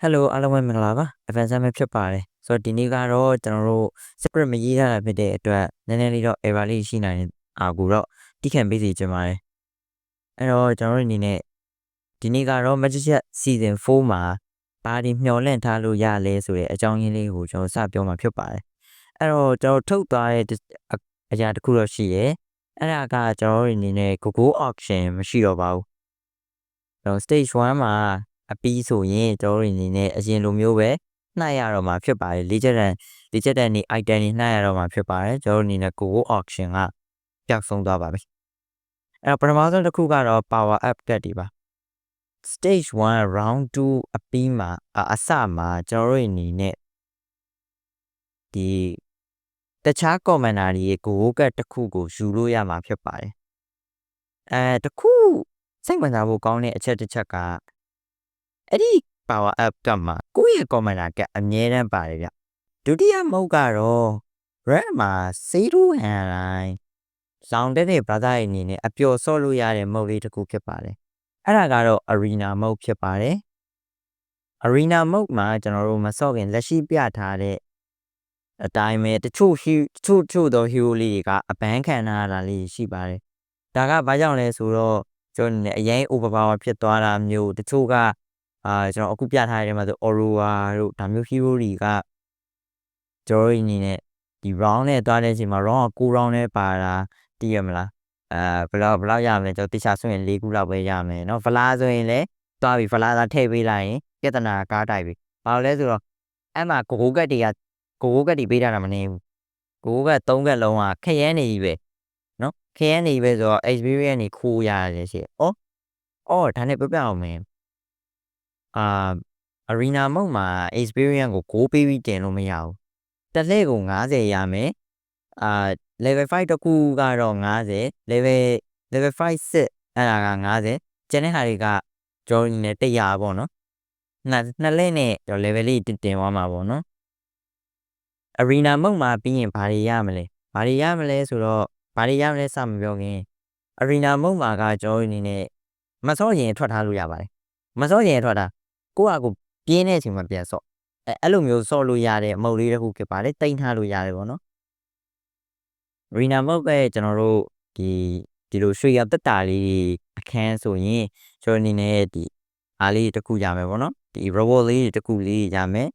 Hello အားလုံးပဲမင်္ဂလာပါ Advanced ပဲဖြစ်ပါတယ်ဆိုတော့ဒီနေ့ကတော့ကျွန်တော်တို့ script မရေးရတာဖြစ်တဲ့အတွက်နည်းနည်းလေးတော့ error လေးရှိနိုင်တဲ့ကိုတော့တိခံပေးစီချင်ပါတယ်အဲ့တော့ကျွန်တော်တို့အနေနဲ့ဒီနေ့ကတော့ Magic Chat Season 4မှာဘာတွေမျှော်လင့်ထားလို့ရလဲဆိုတဲ့အကြောင်းရင်းလေးကိုကျွန်တော်စပြောမှာဖြစ်ပါတယ်အဲ့တော့ကျွန်တော်ထုတ်သွားတဲ့အရာတစ်ခုတော့ရှိတယ်အဲ့ဒါကကျွန်တော်တို့အနေနဲ့ Google Auction မရှိတော့ပါဘူးတော့ Stage 1မှာအပြီးဆိုရင်ကျွန်တော်တို့အနေနဲ့အရင်လိုမျိုးပဲနှိုက်ရတော့မှာဖြစ်ပါတယ်လေ့ကျက်တဲ့နေ item တွေနှိုက်ရတော့မှာဖြစ်ပါတယ်ကျွန်တော်တို့အနေနဲ့ Google Auction ကပျောက်ဆုံးသွားပါပြီအဲ့တော့ပထမဆုံးတစ်ခုကတော့ Power Up ကတ်တွေပါ Stage 1 Round 2အပြီးမှာအစမှာကျွန်တော်တို့အနေနဲ့ဒီတခြား commander တွေရဲ့ Google ကတ်တစ်ခုကိုယူလို့ရမှာဖြစ်ပါတယ်တစ်ခုစိတ်ဝင်စားဖို့ကောင်းတဲ့အချက်တစ်ချက်ကအဲ့ဒီ Power Up ကမှာကိုယ့်ရဲ့ commander ကအမြဲတမ်းပါတယ်ဗျဒုတိယမုတ်ကတော့ red မှာ zero hand line လောင်တဲ့ brother ရဲ့အနေနဲ့အပျော်ဆော့လို့ရတဲ့မုတ်လေးတစ်ခုဖြစ်ပါတယ်အဲ့ဒါကတော့ arena မုတ်ဖြစ်ပါတယ် arena မုတ်မှာကျွန်တော်တို့မဆော့ခင်လက်ရှိပြထားတဲ့အတိုင်းပဲတချို့သော hero လေးတွေကအပန်းခံထားရတာလေးရှိပါတယ်ဒါကဘာကြောင့်လဲဆိုတော့ကျွန်တော်အရင် overpower ဖြစ်သွားတာမျိုးတချို့ကကျွန်တော်အခုပြထားတဲ့မှာဆို Aurora တို့ဒါမျိုး hero တွေကကျွန်တော်အနေနဲ့ဒီ round နဲ့တွားတဲ့အချိန်မှာ round က9 round နဲ့ပါတာသိရမလားဘယ်လောက်ရမလဲကျွန်တော်တခြားဆိုရင်4ခုလောက်ပဲရမယ်เนาะဖလားဆိုရင်လည်းတွားပြီဖလားသားထည့်ပေးလိုက်ရင်ပြဿနာကားတိုက်ပြီဘာလို့လဲဆိုတော့အဲ့မှာကိုကတ်တွေပေးထားတာမနေဘူးကိုကတ်3ကတ်လုံးကခရမ်းနေပြီပဲเนาะခရမ်းနေပြီဆိုတော့ experience နေခိုးရတယ်ရှင့်ဒါနဲ့ပြပြအောင်မယ်arena မုတ်မှာ experience ကို6ပေးပြီးတင်လို့မရဘူးတစ်လှည့်ကို90ရမယ်level 5တခုကတော့90 level 5 sit အဲ့ဒါက90ကျန်တဲ့ဟာတွေကကျွန်တော်နေ100ပေါ့နော်နှစ်လှည့်နဲ့ကျွန်တော် level လေးတင်သွားမှာပေါ့နော် arena မုတ်မှာပြီးရင်ဘာတွေရမလဲဆိုတော့ဘာတွေရမလဲစမပြောခင် arena မုတ်မှာကကျွန်တော်အနေနဲ့မစောရင်ထွက်ထားလို့ရပါတယ်မစောရင်ထွက်တာကိုယ့်ဟာကိုပြင်းတဲ့အချိန်မှာပြန်စော့အဲ့လိုမျိုးစော့လို့ရတဲ့အမုတ်လေးတစ်ခုဖြစ်ပါတယ်တိမ့်ထားလို့ရတယ်ပေါ့နော် arena မုတ်ပဲကျွန်တော်တို့ဒီလိုရွှေရတက်တာလေးအခန်းဆိုရင်ကျွန်တော်အနေနဲ့ဒီအားလေးတစ်ခုရမယ်ပေါ့နော်ဒီ robot လေးတစ်ခုလေးရမယ်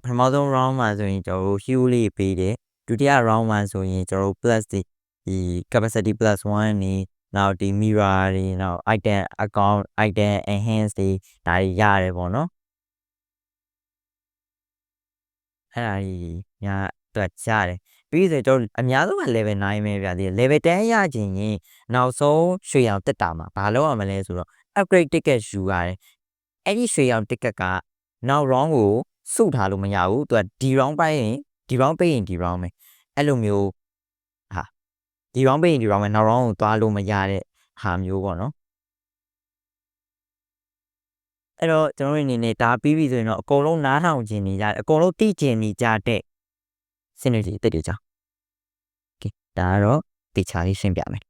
ပထမဆုံး round မှာဆိုရင်ကျွန်တော်တို့ hue လေးပေးတယ်ဒုတိယ round မှာဆိုရင်ကျွန်တော်တို့ plus ဒီ capacity plus 1နေနောက်ဒီ mirror တွေနောက် item account item enhance တွေဒါတွေရတယ်ပေါ့နော်အဲ့ဒါကြီးညာတော့ကြားတယ်ပြီးဆိုကျွန်တော်အများဆုံးက level 9ပဲဗျာဒီ level 10ရချင်ရင်နောက်ဆုံးရွှေရောင်တက်တာမှာဘာလုပ်ရမလဲဆိုတော့ upgrade ticket ယူရတယ်အဲ့ဒီရွှေရောင် ticket ကနောက် round ကိုစုထားလို့မရဘူးသူကဒီ round ပိုင်းရင်ဒီ round ပေးရင်ဒီ round ပဲအဲ့လိုမျိုးဒီ round ပေးရင်ဒီ round ပဲနောက် round ကိုသွားလို့မရတဲ့ဟာမျိုးပေါ့နော်အဲ့တော့ကျွန်တော်အနေနဲ့ဒါပြီးပြီဆိုရင်တော့အကုန်လုံးနားထောင်ခြင်းနေကြအကုန်လုံးသိကျင်နေကြတဲ့ synergy တက်တယ်ကြောင်းโอเคဒါကတော့တေချာလေးရှင်းပြမယ်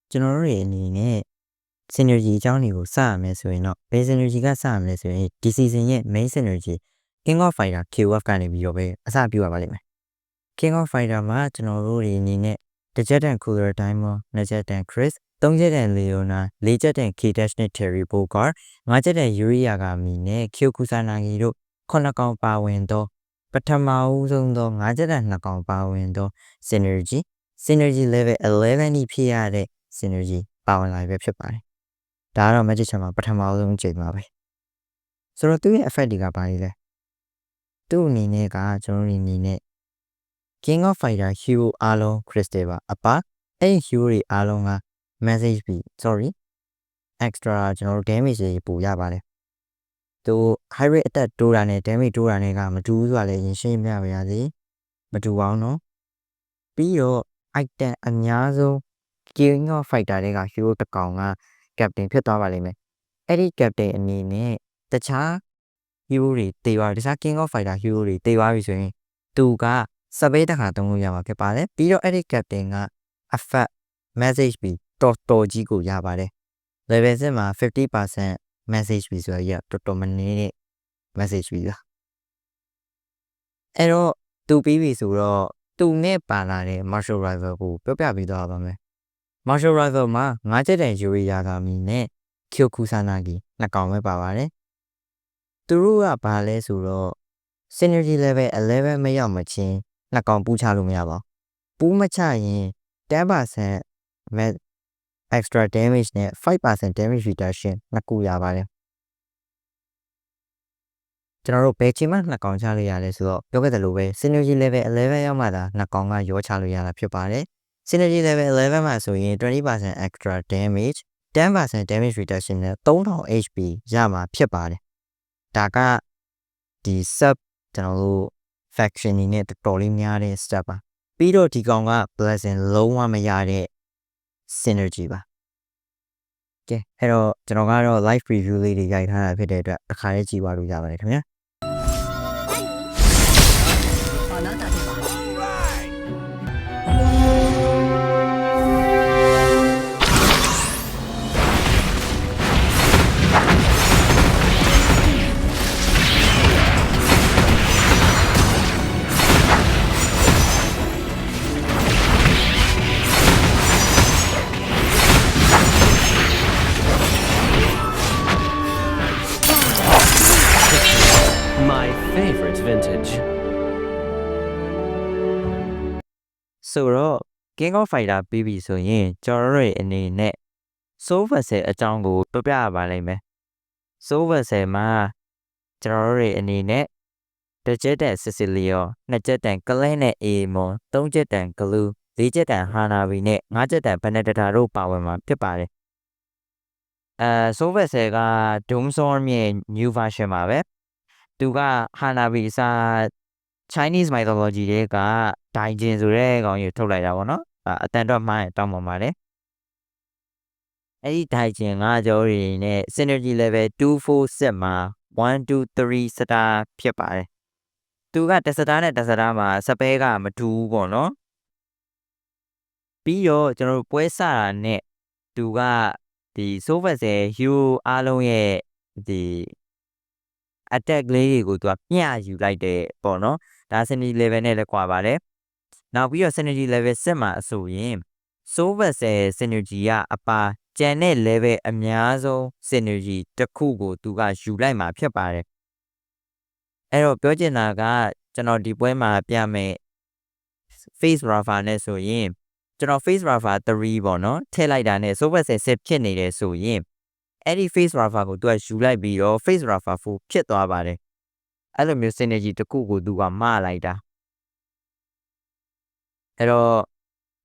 ကျွန်တော်တို့ရဲ့အနေနဲ့ synergy အကြောင်းတွေကိုစရမယ်ဆိုရင်တော့ဘယ် synergy ကစရမလဲဆိုရင်ဒီ season ရဲ့ main synergy King of Fighter KOF ကနေပြီးတော့ပဲအစပြုရပါလိမ့်မယ် King of Fighter မှာကျွန်တော်တို့တွေအနေနဲ့တစ်ချက်တန် Cooler Diamond နှစ်ချက်တန် Chris 3ချက်တန် Leona 4ချက်တန် K-Dash နဲ့ Terry Bogard 5ချက်တန် Yuri Yagami နဲ့ Kyo Kusanagi တို့9ကောင်ပါဝင်သောပထမဦးဆုံးသော5ချက်တန်2ကောင်ပါဝင်သော synergy level 11ဤဖြစ်ရတဲ့ synergy ပါဝင်လာပြီဖြစ်ပါတယ်ဒါကတော့ Magic Chat မှာပထမဆုံးချိန်ပါပဲဆိုတော့သူ့ရဲ့ effect တွေကဘာတွေလဲသူ့အနေနဲ့ကကျွန်တော်အနေနဲ့ King of Fighter hero အားလုံး crystal ပါအပါအဲ့ hero တွေအားလုံးက message ပြီး extra ကျွန်တော်တို့ damage တွေပို့ရပါတယ်သူ high rate attack တိုးတာနဲ့ damage တိုးတာနဲ့ကမတူဘူးဆိုတာလည်းရှင်းပြပါရစေမတူပါဘူးနော်ပြီးတော့ item အများဆုံး King of Fighter တွေက hero တစ်ကောင်က captain ဖြစ်သွားပါလိမ့်မယ်အဲ့ဒီ captain အနေနဲ့တခြား hero တွေတေးသွားတခြား King of Fighter hero တွေတေးသွားပြီဆိုရင်သူကစပေးတစ်ခါသုံးလို့ရမှာဖြစ်ပါတယ်ပြီးတော့အဲ့ဒီ captain က effect message ပြီးတော်ကြီးကိုရပါတယ် level 7မှာ 50% message ပြီးဆိုရတော်တော်မနည်းတဲ့ message ပြီးတာအဲ့တော့သူပြီးပြီဆိုတော့သူနဲ့ပါလာတဲ့ Marshall Rival ကိုပြောပြပြီးတော့ပါမယ် Marshall Rival မှာ9ချက်တန် Yuri Yagami နဲ့ Kyoku Sanagi နှစ်ကောင်ပဲပါပါတယ်သူတို့ကဘာလဲဆိုတော့ Synergy level 11မရောက်မချင်းနှစ်ကောင်ပူးချလို့မရပါဘူးပူးမချရင်10% extra damage နဲ့ 5% damage reduction နှစ်ခုရပါတယ်ကျွန်တော်တို့ဘယ်ချိန်မှနှစ်ကောင်ချလို့ရလဲဆိုတော့ပြောခဲ့သလိုပဲ Synergy level 11ရောက်မှသာနှစ်ကောင်ကရောချလို့ရတာဖြစ်ပါတယ် Synergy level 11မှာဆိုရင် 20% extra damage 10% damage reduction နဲ့3000 HP ရမှာဖြစ်ပါတယ်ဒါကဒီ sub ကျွန်တော်တို့ faction နေနဲ့တော်တော်လေးများတဲ့ step ပါပြီးတော့ဒီကောင်က blessing လုံးဝမရတဲ့ synergy ပါကဲအဲ့တော့ကျွန်တော်ကတော့ live preview လေးတွေရိုက်ထားတာဖြစ်တဲ့အတွက်တစ်ခါလေးကြည့်ပါလို့ရပါတယ်ခင်ဗျာဆိုတော့ King of Fighter ပြီးပြီဆိုရင်ကျွန်တော်တို့အနေနဲ့ Soul Vessel အကြောင်းကိုပြောပြရပါလိမ့်မယ် Soul Vessel မှာကျွန်တော်တို့အနေနဲ့တစ်ချက်တန် Cecilio နှစ်ချက်တန် Clan နဲ့ Aemon သုံးချက်တန် Glue လေးချက်တန် Hanabi နဲ့ငါးချက်တန် Benedetta တို့ပါဝင်မှာဖြစ်ပါတယ်Soul Vessel က Doomstorm ရဲ့ new version ပါပဲသူက Hanabi စာ Chinese mythology တွေကဒိုင်ဂျင်ဆိုတဲ့ကောင်ကြီးထုတ်လိုက်တာပေါ့နော်အတန်တော့မှန်းတောင်းပါပါတယ်အဲ့ဒီဒိုင်ဂျင်ကကြောတွေနဲ့ synergy level 246မှာ123 star ဖြစ်ပါတယ်သူကတစ်စတားနဲ့တစ်စတားမှာစပဲကမတူဘူးပေါ့နော်ပြီးတော့ကျွန်တော်တို့ပွဲစတာနဲ့သူကဒီ Soul Vessel hero အားလုံးရဲ့ဒီ attack လေးတွေကိုသူကမျှယူလိုက်တယ်ပေါ့နော်ဒါ synergy level နဲ့လည်းကွာပါတယ်နောက်ပြီးတော့ synergy level 7မှာအဆိုရင် Soul Vessel synergy ကအပါကျန်တဲ့ level အများဆုံး synergy တစ်ခုကိုသူကယူလိုက်မှာဖြစ်ပါတယ်အဲ့တော့ပြောချင်တာကကျွန်တော်ဒီပွဲမှာပြမယ် Face Rafa နဲ့ဆိုရင်ကျွန်တော် Face Rafa 3ပေါ့နော်ထည့်လိုက်တာနဲ့ Soul Vessel 7ဖြစ်နေတယ်ဆိုရင်အဲ့ဒီ Face Rafa ကိုသူကယူလိုက်ပြီးတော့ Face Rafa 4ဖြစ်သွားပါတယ်အဲ့လိုမျိုး synergy တစ်ခုကိုသူကမလိုက်တာအဲ့တော့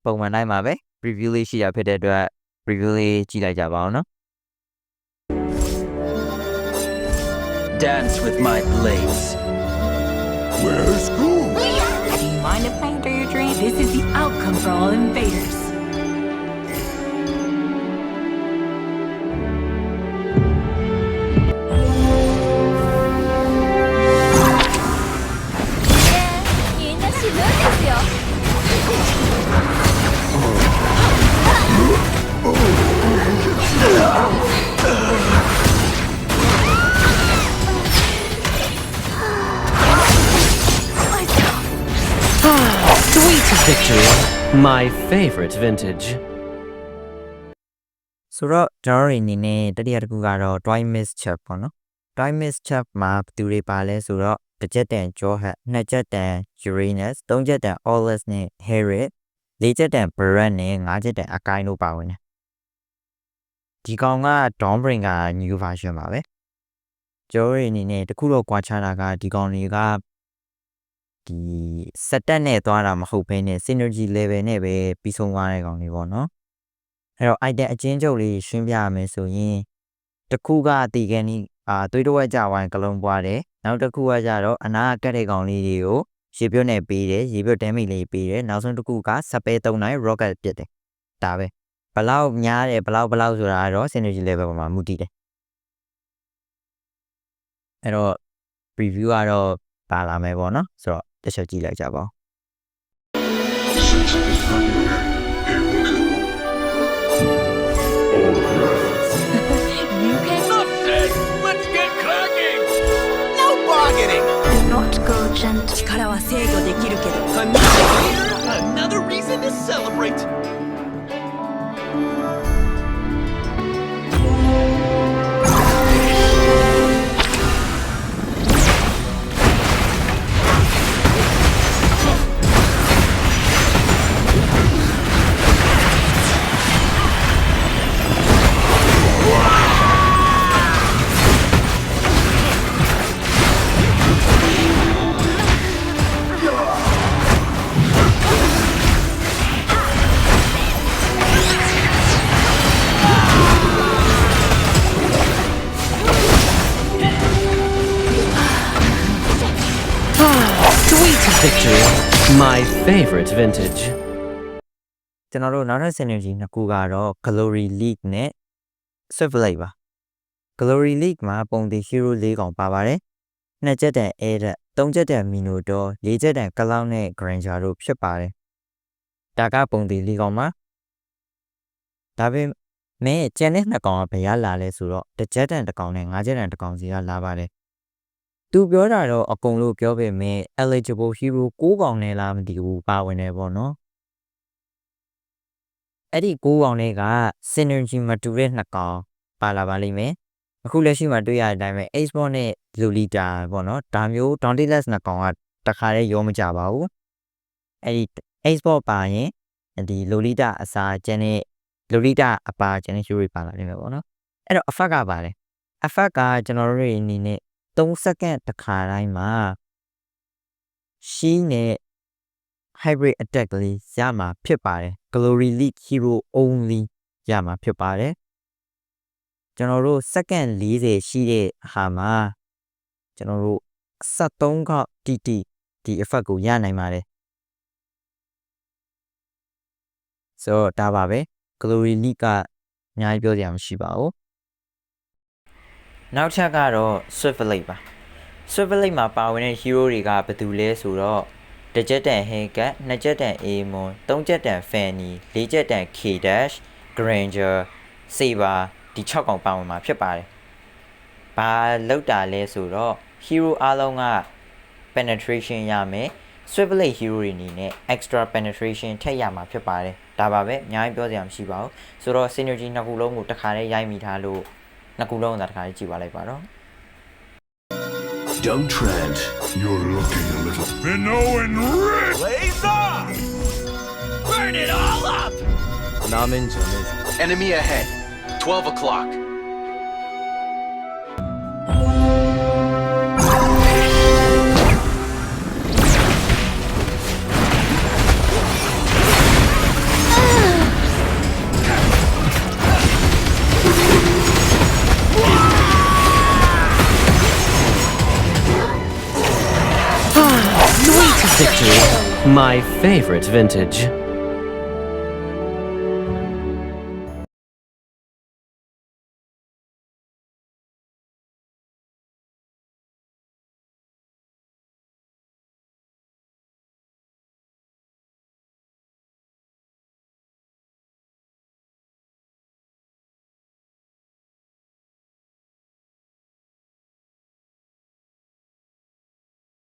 ပုံမှန်တိုင်းပါပဲ review လေးရှိရဖြစ်တဲ့အတွက် review လေးကြည့်လိုက်ကြပါအောင်နော် Dance with my blades. Where's school? Do you mind if I enter your dream? This is the outcome for all invaders. Sweet victory. My favorite vintage. ဆိုတော့ကျွန်တော်တို့အနေနဲ့တတိယတစ်ခုကတော့ Dry Mischief ပေါ့နော် Dry Mischief မှာဘယ်သူတွေပါလဲဆိုတော့တစ်ချက်တန် Jawhead နှစ်ချက်တန် Uranus သုံးချက်တန် Aulus နဲ့ Herod လေးချက်တန် Baron နဲ့ငါးချက်တန် Akai တို့ပါဝင်တယ်ဒီကောင်က Dawnbringer new version ပါပဲကျွန်တော်တို့အနေနဲ့တခုတော့ကွာခြားတာကဒီကောင်တွေကဒီစက်တက်နဲ့သွားတာမဟုတ်ဘဲနဲ့ synergy level နဲ့ပဲပြီးဆုံးသွားတဲ့ကောင်တွေပေါ့နော်အဲ့တော့ item အချင်းချုပ်လေးရှင်းပြရမယ်ဆိုရင်တစ်ခုကတီကန်နီသွေးတဝက်ကြဝိုင်းကလုံးပွားတယ်နောက်တစ်ခုကကြတော့အနာကတ်တဲ့ကောင်လေးတွေကိုရေပြုတ်နဲ့ပေးတယ်ရေပြုတ် damage လေးပေးတယ်နောက်ဆုံးတစ်ခုကစပဲ3နိုင် rocket ပစ်တယ်ဒါပဲဘလောက်များတယ်ဘလောက်ဆိုတာကတော့ synergy level ပေါ်မှာမူတည်တယ်အဲ့တော့ preview ကတော့ပါလာမယ်ပေါ့နော်ဆိုတော့တစ်ချက်ကြည့်လိုက်ကြပါဦး You can. Let's get cracking. No targeting. Do not go gentle. 力は制御できるけど Another year, another reason to celebrate. Sweet victory. My favorite vintage. ကျွန်တော်တို့နောက်ထပ် synergy နှစ်ခုကတော့ Glory League နဲ့ Swiftblade ပါ Glory League မှာပုံတည် hero ၄កောင်ပါပါတယ်2ချက်တန် Air 3ချက်တန် Minotaur 4ချက်တန် Cloud နဲ့ Granger တို့ဖြစ်ပါတယ်ဒါကပုံတည်၄កောင်ပါဒါပေမဲ့ကျန်တဲ့2កောင်ကဘယ်ရလာလဲဆိုတော့1ချက်တန်1កောင်နဲ့5ချက်တန်1កောင်စီကလာပါတယ်သူပြောတာတော့အကုန်လို့ပြောပေမဲ့ eligible hero 6កောင်နဲ့လားမသိဘူးပါဝင်နေပေါ့နော်အဲ့ဒီ6កောင်တွေက synergy မတူတဲ့2កောင်ပါလာပါလိမ့်မယ်အခုလက်ရှိမှာတွေ့ရတဲ့အတိုင်းပဲ Xbox နဲ့ Lolita ပေါ့နော်ဒါမျိုး Dauntless 2កောင်ကတခါတည်းရောမကြပါဘူးအဲ့ဒီ Xbox ပါရင်ဒီ Lolita အစားကျန်တဲ့ Lolita အပါကျန်တဲ့ hero ပါလာလိမ့်မယ်ပေါ့နော်အဲ့တော့ effect ကပါတယ် effect ကကျွန်တော်တို့ရဲ့အနေနဲ့3စက္ကန့်တစ်ခါတိုင်းမှာ She နဲ့ hybrid attack လေးရမှာဖြစ်ပါတယ် Glory League hero only ရမှာဖြစ်ပါတယ်ကျွန်တော်တို့စက္ကန့်40ရှိတဲ့ဟာမှာကျွန်တော်တို့73ခေါက်တီတီဒီ effect ကိုရနိုင်ပါတယ်ဆိုတော့ဒါပါပဲ Glory League ကအများကြီးပြောစရာမရှိပါဘူးနောက်ချက်ကတော့ Swiftblade ပါ Swiftblade မှာပါဝင်တဲ့ hero တွေကဘယ်သူလဲဆိုတော့1ချက်တန် Hellcat 2ချက်တန် Amon 3ချက်တန် Fanny 4ချက်တန် K-Dash Granger Saber ဒီ6កောင်ပါဝင်မှာဖြစ်ပါတယ်။ဘာလောက်တာလဲဆိုတော့ hero အားလုံးက penetration ရမယ် Swiftblade hero တွေအနေနဲ့ extra penetration ထည့်ရမှာဖြစ်ပါတယ်။ဒါပါပဲအများကြီးပြောစရာမရှိပါဘူး။ဆိုတော့ synergy နှစ်ခုလုံးကိုတစ်ခါတည်းရိုက်မိထားလို့နှစ်ခုလုံးသာတစ်ခါတည်းကြည့်ပါလိုက်ပါတော့ Don't tread. You're looking a little Minnow and Red! Blaze off! Burn it all up! Enemy ahead. 12 o'clock. Sweet victory. My favorite vintage.